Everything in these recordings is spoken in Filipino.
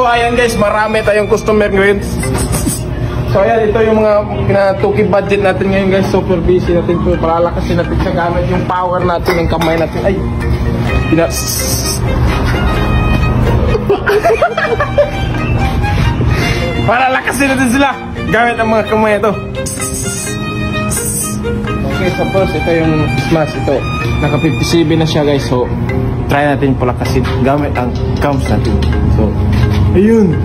ayan guys, marami tayong customer ngayon. So ayan, ito yung mga 2K budget natin ngayon guys. Super busy natin po. Palalakasin natin sa gamit yung power natin, yung kamay natin. Ay, palalakasin natin sila gamit ang mga kamay ito. Okay, so first, ito yung smash. Ito, naka 57 na siya guys. So, try natin palakasin gamit ang cams natin. So, ayun.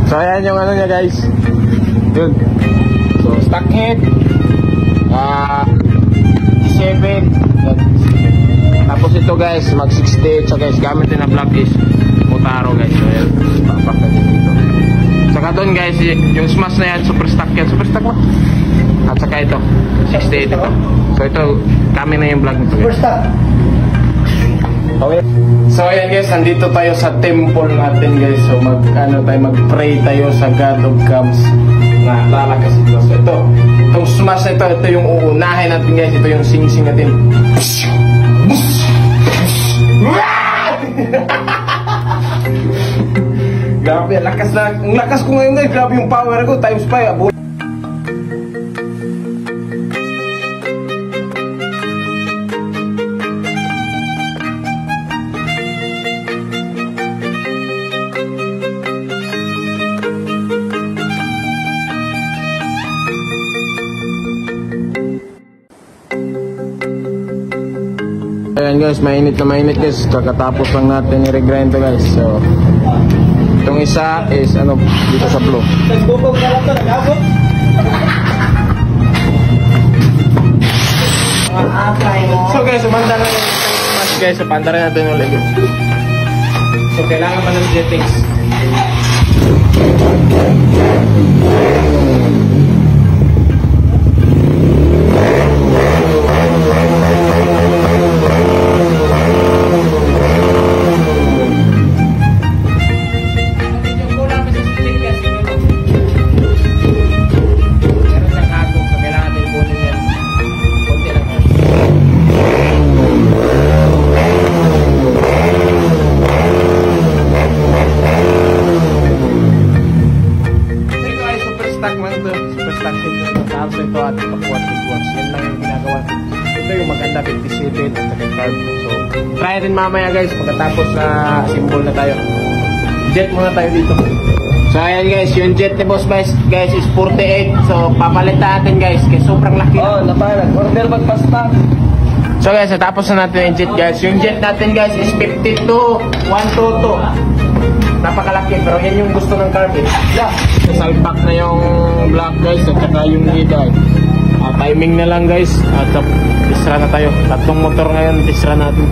So, ayan yung ano niya guys. Yun. So, stock head. 57. Tapos ito guys, mag 68. So guys, gamit din na block is Motaro guys. So, ayan. Papak na dito. Saka doon guys, yung smash na yan, super stock yan. Super stock ba? At saka ito, 68 ito. So ito, kami na yung vlog nito guys. Okay. So ayan guys, nandito tayo sa temple natin guys. So mag-pray tayo sa God of Cams na lalakas ito. So ito, itong smash na ito yung uunahin natin guys. Ito yung sing-sing natin. Grabe, lakas na. Ang lakas ko ngayon guys, grabe yung power ko. Times 5. Ayan guys, mainit na mainit guys. Kakatapos lang natin i-regrind to guys. So, itong isa is ano, dito sa blue. So guys, umanda na yung smash guys. So, panda rin natin ulit. So, kailangan pa ng jettings. So, try rin mamaya guys pagkatapos na symbol na tayo. Jet muna tayo dito. So ayan guys, yung jet ni boss guys is 48. So papalit natin guys kasi sobrang laki. Oh, napalag. Order magpasta. So guys, natapos na natin yung jet guys. Yung jet natin guys is 52 122. Napakalaki pero yan yung gusto ng car eh. Yeah. Salpak na yung black guys at saka yung lead. Timing na lang guys at tisra na tayo. Tatlong motor ngayon, tisra natin.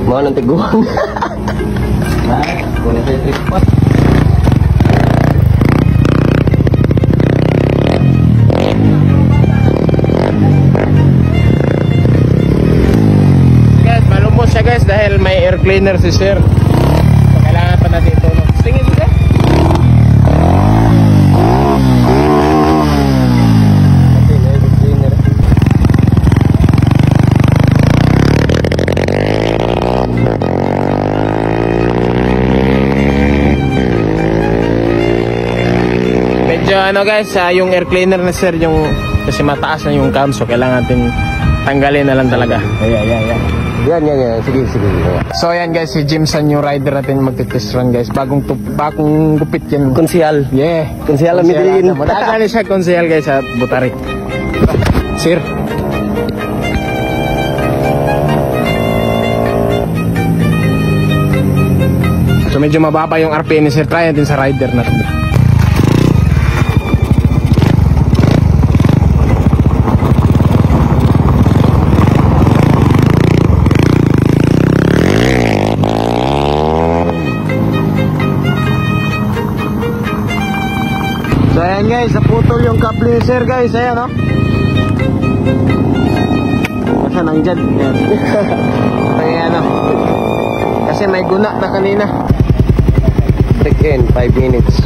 Mga nang tiguan. Guys, malumos siya guys dahil may air cleaner si sir. So, kailangan pa natin ito. Tingin mo sir? Ano guys, yung air cleaner na sir, yung kasi mataas na yung cam, so kailangan natin tanggalin na lang talaga. Yan. Sige. So ayan guys, si Jim sa new rider natin magte-test run guys. Bagong gupit yan. Konsehal. Yeah. Konsehal na midilin. Madagali siya konsehal guys sa Butari. Sir. So medyo mababa yung RPM ni sir. Try natin sa rider natin. So ayan guys, naputol yung coupling sir guys, ayan o. Kasi nandyan. Ayan o. Kasi may guna na kanina. Break in, 5 minutes.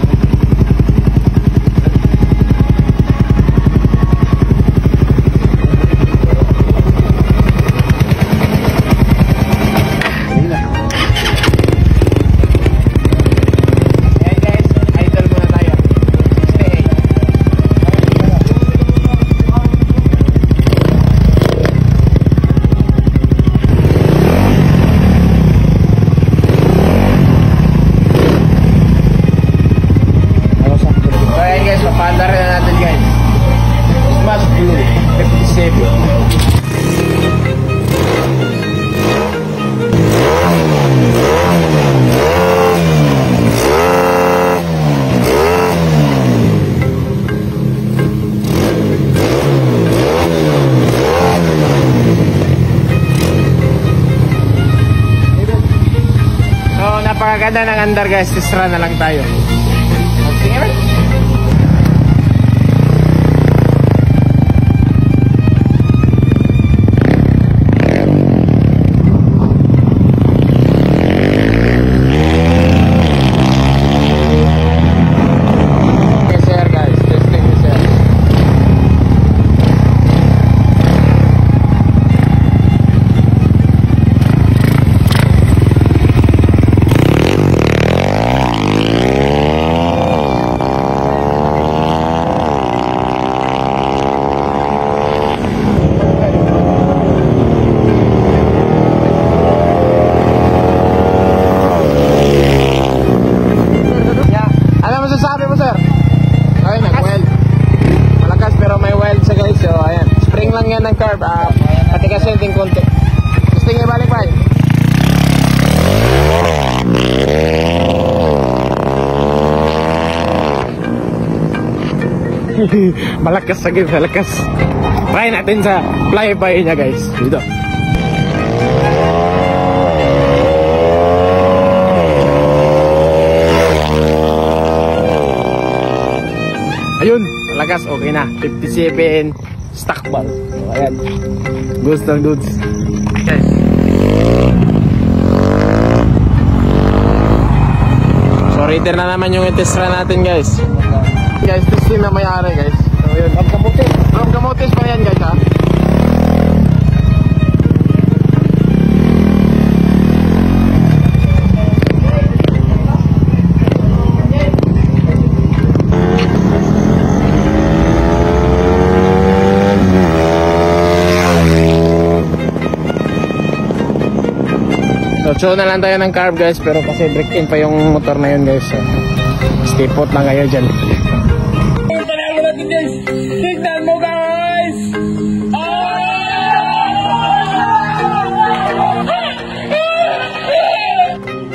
Napakaganda ng andar guys, isra na lang tayo. Sige ba? Ng carb, patigasin din konti. Gusto nyo balik pa? Malakas lagi, malakas. Try natin sa flyby nya guys. Dito. Ayun, malakas, okay na. 57 stock ball. So, ayan. Goods ng dudes. Guys. So, reader na naman yung test run natin guys. Guys, testing na mayari guys. So, yun. From Camotes pa yan guys ha. So, na lang tayo ng carb guys, pero kasi break in pa yung motor na yun guys. So, stay put lang kayo dyan. Tignan mo guys!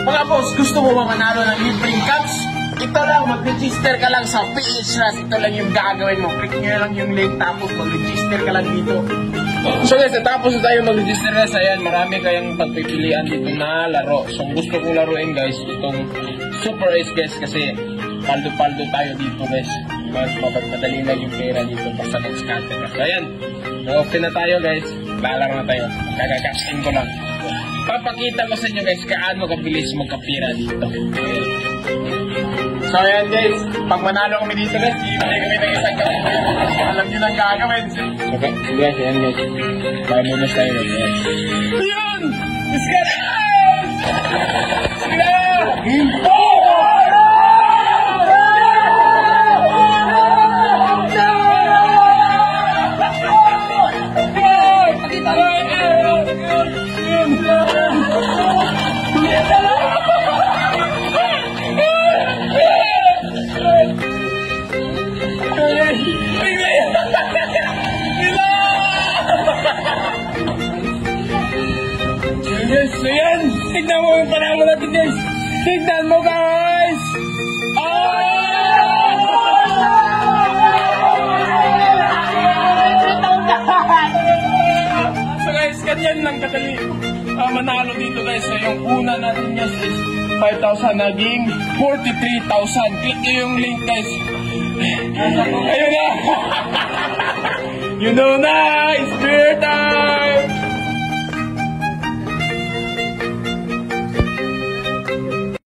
Mga boss, gusto mo ba manalo ng libreng caps? Ito lang, mag-register ka lang sa PH Rush. Ito lang yung gagawin mo. Click nyo lang yung link tapos mag-register ka lang dito. So guys, tapos na tayo mag-register guys. Ayan, marami kayong pagpipilian dito na laro. So gusto ko laruin guys, itong Super Ace guys, kasi paldo-paldo tayo dito guys. Mas madali lang yung pera dito basta next scatter. So ayan, open na tayo guys. Lalang na tayo. Kagagasin ko lang. Papakita ko sa inyo guys kaano kabilis magkapira dito. Ayan. So ayan guys, pag manalo kami dito guys, ibigay kami ng isang gawin. Alam nyo nang gagawin. Okay, guys, ayan guys. Bye muna tayo guys. Ayan! Let's get it! Sige na! So yan, tignan mo yung panalo natin guys. Tignan mo guys. So guys, ganyan lang kadali manalo dito guys. So yung una natin guys is 5,000 naging 43,000. Click nyo yung link guys. Ayun na. You know na, it's bird.